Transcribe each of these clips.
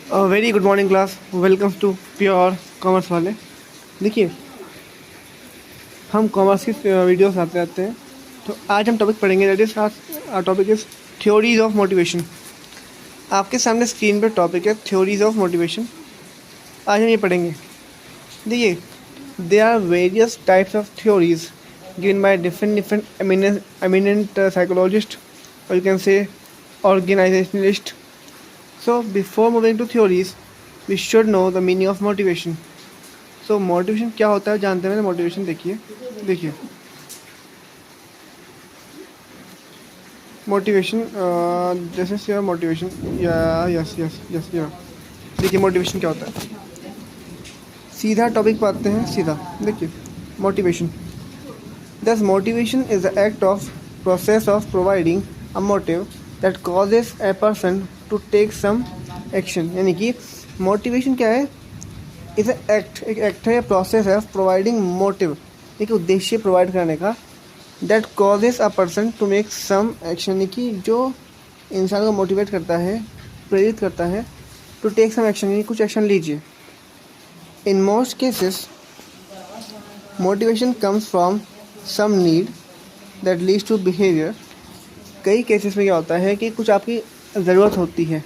Very good morning class, welcome to pure commerce वाले। देखिए, हम कॉमर्स की वीडियोस आते रहते हैं। तो आज हम टॉपिक पढ़ेंगे, that is our topic is theories of motivation. आपके सामने स्क्रीन पर टॉपिक है थ्योरीज ऑफ मोटिवेशन। आज हम ये पढ़ेंगे। देखिए, there are various types of theories given by different eminent psychologists, or you can say organizationalists. So before moving to theories, we should know the meaning of motivation. So motivation क्या होता है जानते हैं? मोटिवेशन देखिए motivation जैसे से motivation या yes yes yes या देखिए मोटिवेशन क्या होता है। सीधा टॉपिक पर आते हैं, सीधा देखिए motivation. Thus, motivation is the act of process of providing a motive that causes a person to take some action। यानी कि मोटिवेशन क्या है? इज एक्ट, एक एक्ट है, प्रोसेस है प्रोवाइडिंग मोटिव, एक उद्देश्य प्रोवाइड करने का, that causes a person to make some action, यानी कि जो इंसान को मोटिवेट करता है, प्रेरित करता है टू टेक सम एक्शन, यानी कुछ एक्शन लीजिए। In most cases motivation comes from some need that leads to behaviour. कई केसेस में क्या होता है कि कुछ आपकी ज़रूरत होती है,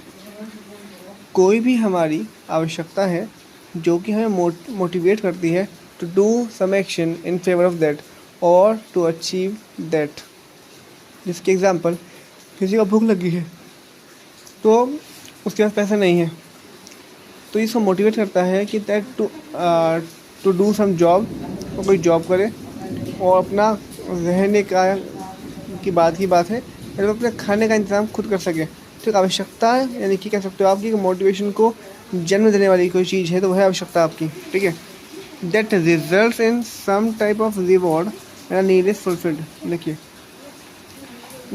कोई भी हमारी आवश्यकता है जो कि हमें मोटिवेट करती है to do some action in favour of that और टू अचीव दैट। जिसके एग्जांपल, किसी को भूख लगी है तो उसके पास पैसा नहीं है, तो इसको मोटिवेट करता है कि that to do some job, और कोई जॉब करे और अपना रहने का की बात है, तो अपने खाने का इंतज़ाम खुद कर सके। तो एक आवश्यकता है, यानी कि कह सकते हो आपकी मोटिवेशन को जन्म देने वाली कोई चीज़ है, तो वह आवश्यकता आपकी, ठीक है। That results in some type of reward and need is fulfilled. देखिए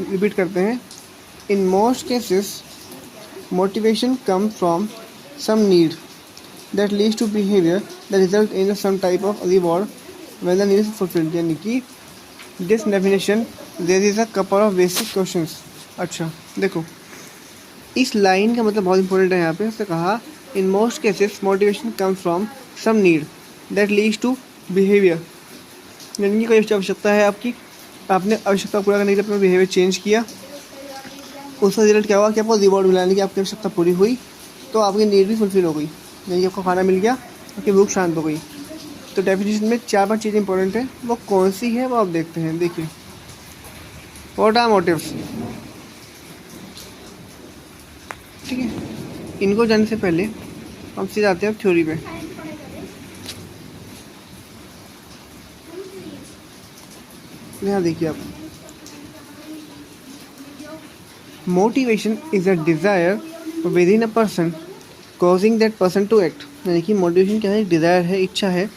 रिपीट करते हैं। In most cases motivation come from some need that leads to behaviour that result in some type of reward when the need is fulfilled. यानी कि this definition there is a couple of basic questions. अच्छा देखो, इस line का मतलब बहुत important है। यहाँ पे उसने कहा in most cases motivation come from some need that leads to behaviour, यानी कि कोई आवश्यकता है आपकी, आपने आवश्यकता पूरा करने के लिए अपना बिहेवियर चेंज किया, उसका रिजल्ट क्या हुआ कि आपको रिवॉर्ड मिला, यानी कि आपकी आवश्यकता पूरी हुई तो आपकी नीड भी फुलफिल हो गई, यानी कि आपको खाना मिल गया, आपकी भूख शांत हो गई। तो डेफिनेशन में 4-5 चीज़ें इंपॉर्टेंट है, वो कौन सी है वो आप देखते हैं। देखिए, व्हाट आर मोटिव्स, ठीक है। इनको जानने से पहले हम सीधे आते हैं थ्योरी पे। यहाँ देखिए आप, motivation is a desire within a person causing that person to act. यानी कि मोटिवेशन क्या है? एक डिज़ायर है, इच्छा है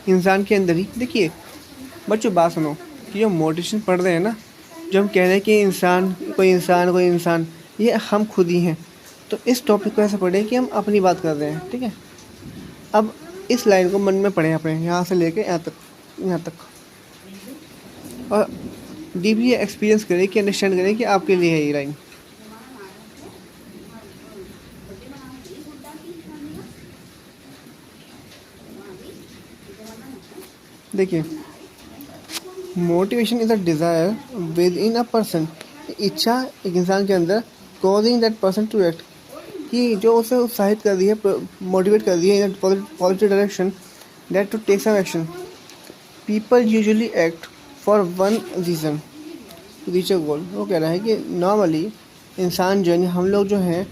इंसान के अंदर ही। देखिए बच्चों बात सुनो, कि जो मोटिवेशन पढ़ रहे हैं ना, जो हम कह रहे हैं कि कोई इंसान, ये हम खुद ही हैं। तो इस टॉपिक को ऐसा पढ़ें कि हम अपनी बात कर रहे हैं, ठीक है। अब इस लाइन को मन में पढ़ें अपने, यहाँ से लेके यहाँ तक, और डीपली एक्सपीरियंस करें कि अंडरस्टैंड करें कि आपके लिए है ये लाइन। देखिए, motivation is a desire within a person, इच्छा एक इंसान के अंदर, causing that person to act, कि जो उसे उत्साहित कर रही है, मोटिवेट कर रही है in positive direction, that to take some action. People usually act for one reason to reach a goal. वो कह रहा है कि नॉर्मली इंसान जो है, हम लोग जो हैं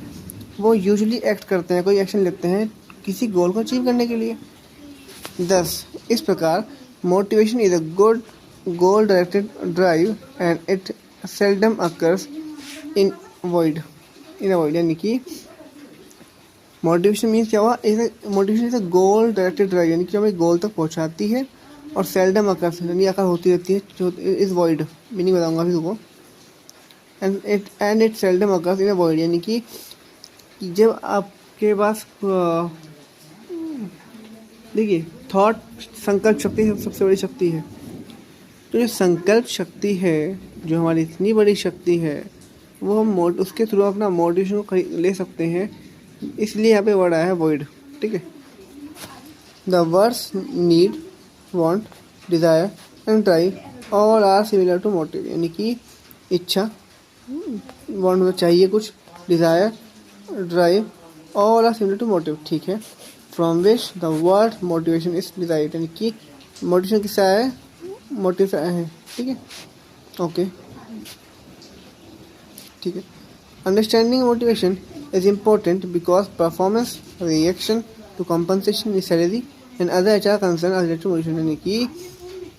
वो यूजुअली एक्ट करते हैं, कोई एक्शन लेते हैं किसी गोल को अचीव करने के लिए। दस इस प्रकार motivation is a good goal directed drive and it seldom occurs in void. यानी कि मोटिवेशन मीन्स क्या हुआ? Motivation is a goal directed drive, यानी कि जो हमें गोल तक पहुंचाती है, और सेल्डम अकर्स यानी आकर होती रहती है, जो इज वॉइड, मीनिंग बताऊंगा अभी तुमको। And it seldom occurs in a void, यानी कि जब आपके पास देखिए थॉट, संकल्प शक्ति सबसे बड़ी शक्ति है। तो जो संकल्प शक्ति है, जो हमारी इतनी बड़ी शक्ति है, वो हम उसके थ्रू अपना मोटिवेशन को ले सकते हैं इसलिए यहाँ पे वर्ड आया है void, ठीक है। The words need, want, desire and drive all are similar to motive, यानी कि इच्छा, वांट मतलब चाहिए कुछ, desire, drive all are similar to motive, ठीक है। From which the word motivation is derived, यानी कि मोटिवेशन किससे आया है, मोटिव से आया है, ठीक है। ओके, ठीक है। Understanding motivation is important because performance, reaction to compensation, salary and other H R concern are related to motivation, यानी कि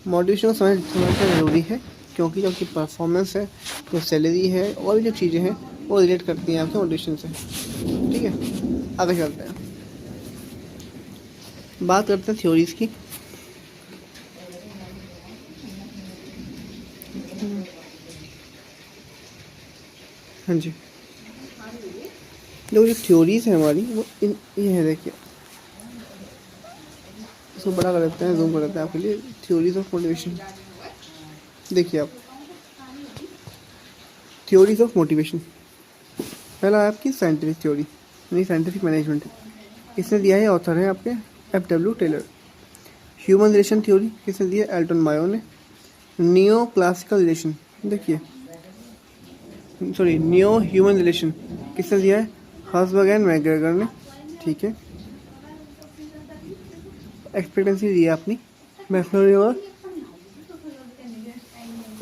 मोटिवेशन को समझना जरूरी है क्योंकि जो आपकी परफॉर्मेंस है, जो सैलरी है और भी जो चीज़ें हैं वो रिलेट करती हैं आपके मोटिवेशन से, ठीक है। आगे चलते हैं, बात करते हैं थ्योरीज की। हाँ जी, जो थ्योरीज है हमारी वो ये है, देखिए इसको बड़ा कर देते हैं, जूम कर देते हैं आपके लिए। थ्योरीज ऑफ मोटिवेशन, देखिए आप, थ्योरीज ऑफ मोटिवेशन, पहला है आपकी साइंटिफिक थ्योरी यानी साइंटिफिक मैनेजमेंट, इसने दिया है, ऑथर है आपके F.W. Taylor. Human relation theory किसने दिया, एल्टन मायो ने। नियो क्लासिकल रिलेशन, देखिए सॉरी नियो ह्यूमन रिलेशन किसने दिया है, हर्सबर्ग एंड मैकग्रेगर ने, ठीक है। एक्सपेक्टेंसी दी है अपनी मैस्लो और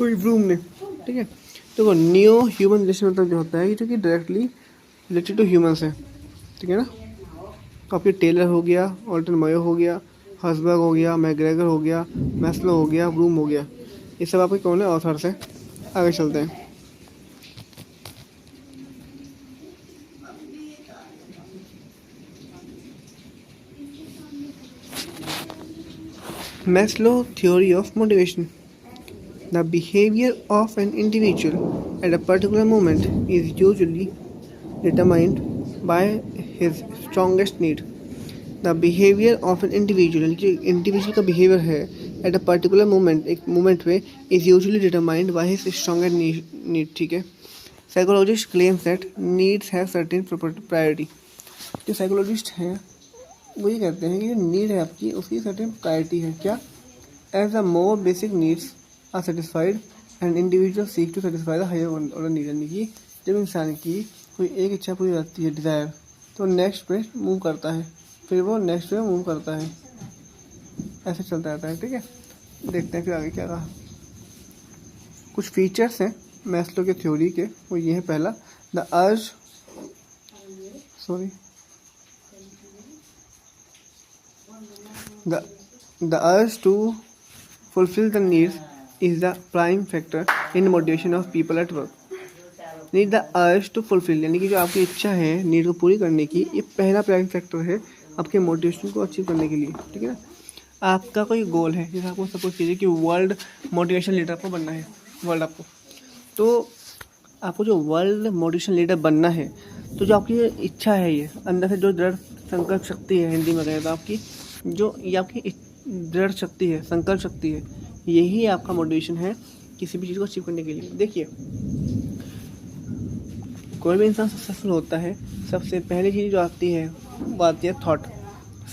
ब्लूम ने, ठीक है। तो नियो ह्यूमन रिलेशन मतलब जो होता है जो कि डायरेक्टली रिलेटेड टू ह्यूमंस है, ठीक है ना। तो आपके टेलर हो गया, ऑल्टन मायो हो गया, हर्सबर्ग हो गया, मैकग्रेगर हो गया, मैस्लो हो गया, ब्लूम हो गया, ये सब आपके कौन है, ऑथर्स हैं। आगे चलते हैं, Maslow theory of motivation. The behavior of an individual at a particular moment is usually determined by his strongest need. The behavior of an individual, जो इंडिविजुअल का बिहेवियर है एट अ पर्टिकुलर मोमेंट, एक moment में, is usually determined by his strongest need, ठीक है। Psychologist claims that needs have certain priority, जो psychologist हैं वो ये कहते हैं कि जो नीड है आपकी उसकी सर्टेन प्रायोरिटी है, क्या, as the more basic needs are satisfied and individual seek to satisfy the higher order need, यानी कि जब इंसान की कोई एक इच्छा पूरी होती है, डिज़ायर, तो नेक्स्ट पे मूव करता है, फिर वो नेक्स्ट पे मूव करता है, ऐसे चलता रहता है, ठीक है। देखते हैं फिर आगे क्या रहा। कुछ फीचर्स हैं मैस्लो के थ्योरी के, वो ये है, पहला the urge The urge to fulfill the needs is the prime factor in motivation of people at work. Need the urge to fulfill यानी कि जो आपकी इच्छा है नीड को पूरी करने की, ये पहला प्राइम फैक्टर है आपके मोटिवेशन को अचीव करने के लिए, ठीक है ना। आपका कोई गोल है, जैसे आपको सपोज कीजिए कि वर्ल्ड मोटिवेशन लीडर आपको बनना है, वर्ल्ड आपको, तो आपको जो वर्ल्ड मोटिवेशन लीडर बनना है, तो जो आपकी इच्छा है, ये अंदर से जो दृढ़ संकल्प शक्ति है, हिंदी में कहें तो आपकी जो ये आपकी दृढ़ शक्ति है, संकल्प शक्ति है, यही आपका मोटिवेशन है किसी भी चीज़ को अचीव करने के लिए। देखिए कोई भी इंसान सक्सेसफुल होता है, सबसे पहली चीज़ जो आती है वो आती है थॉट,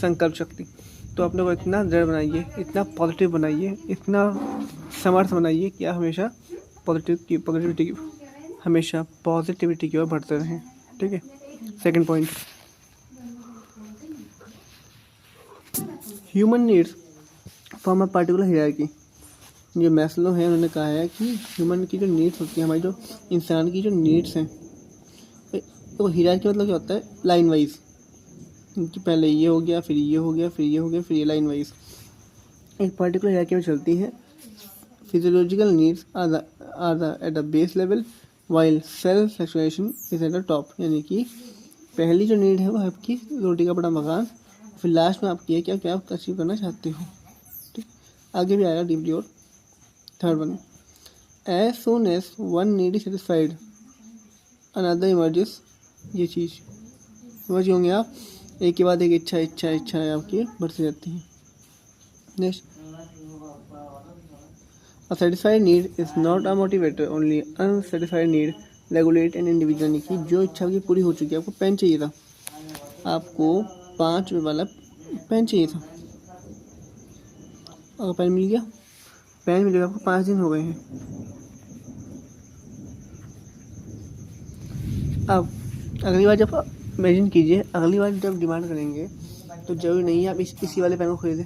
संकल्प शक्ति। तो अपने को इतना दृढ़ बनाइए, इतना पॉजिटिव बनाइए, इतना समर्थ बनाइए कि आप हमेशा पॉजिटिविटी की ओर बढ़ते रहें, ठीक है। Second point, human needs form a particular hierarchy. जो मैस्लो है उन्होंने कहा है कि ह्यूमन की जो नीड्स होती हैं, हमारी जो इंसान की जो नीड्स हैं, तो हायरार्की मतलब क्या होता है, लाइन वाइज, कि पहले ये हो गया, फिर ये हो गया, फिर ये हो गया, फिर ये, लाइन वाइज एक पर्टिकुलर हायरार्की में चलती है। Physiological needs are at the base level while self exploration is at the top, यानी कि पहली जो नीड है वो आपकी रोटी का बड़ा मकान, फिर लास्ट में आपकी है क्या क्या आप अचीव करना चाहते हो, ठीक। आगे भी आएगा डीपली। और third one, as soon as one need is satisfied another emerges, ये चीज़ समझ होंगे आप, एक के बाद एक इच्छाएं आपकी बढ़ती जाती हैं। Next, a satisfied need is not a motivator, only unsatisfied need regulate an individual, यानी कि जो इच्छा आपकी पूरी हो चुकी है, आपको पेन चाहिए था, आपको 5 रुपये वाला पेन चाहिए था, और पेन मिल गया। पेन मिल गया आपको, 5 दिन हो गए हैं। अब अगली बार जब इमेजिन कीजिए, अगली बार जब डिमांड करेंगे तो ज़रूरी नहीं है आप इसी वाले पेन को खरीदें,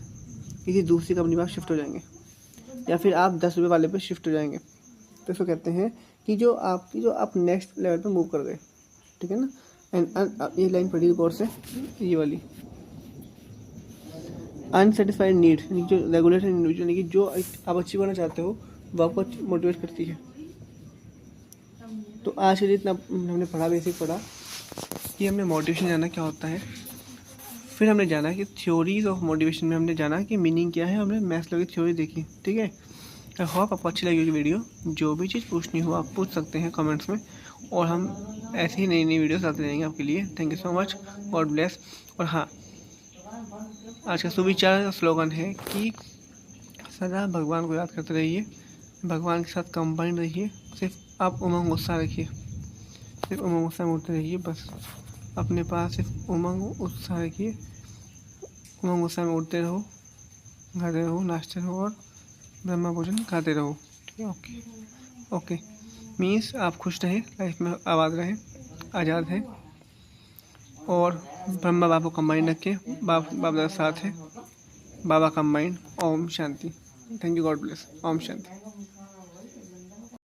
किसी दूसरी कंपनी पर शिफ्ट हो जाएंगे, या फिर आप 10 रुपये वाले पे शिफ्ट हो जाएंगे। तो इसको कहते हैं कि जो आप नेक्स्ट लेवल पे मूव कर गए, ठीक है ना। एंड ये लाइन पढ़ी गौर से, ये वाली अनसेटिस्फाइड नीड, जो रेगुलेटेड नीड, यानी कि जो आप अचीव करना चाहते हो वो आपको मोटिवेट करती है। तो आज के लिए इतना हमने पढ़ा, बेसिक पढ़ा कि हमने मोटिवेशन जाना क्या होता है, फिर हमने जाना कि थ्योरीज ऑफ मोटिवेशन में हमने जाना कि मीनिंग क्या है, हमने मैस्लो की थ्योरी देखी, ठीक है। आई होप आपको अच्छी लगी वीडियो। जो भी चीज़ पूछनी हो आप पूछ सकते हैं कमेंट्स में, और हम ऐसी ही नई नई वीडियोस आते रहेंगे आपके लिए। Thank you so much, God bless. और हाँ, आज का सुविचार का स्लोगन है कि सदा भगवान को याद करते रहिए, भगवान के साथ कंबाइन रहिए, सिर्फ आप उमंग उत्साह रखिए, सिर्फ उमंग उत्साह में उड़ते रहिए, बस अपने पास सिर्फ उमंग उत्साह रखिए, उमंग उत्साह में उड़ते रहो, खाते रहो, नाचते रहो और ब्रह्मा भोजन खाते रहो, ठीक है। ओके ओके, मीन्स आप खुश रहें, लाइफ में आबाद रहें, आज़ाद हैं, और ब्रह्मा बाप को कंबाइन रखें, बाप दादा साथ है, बाबा कंबाइन। ओम शांति। Thank you, God bless. ओम शांति।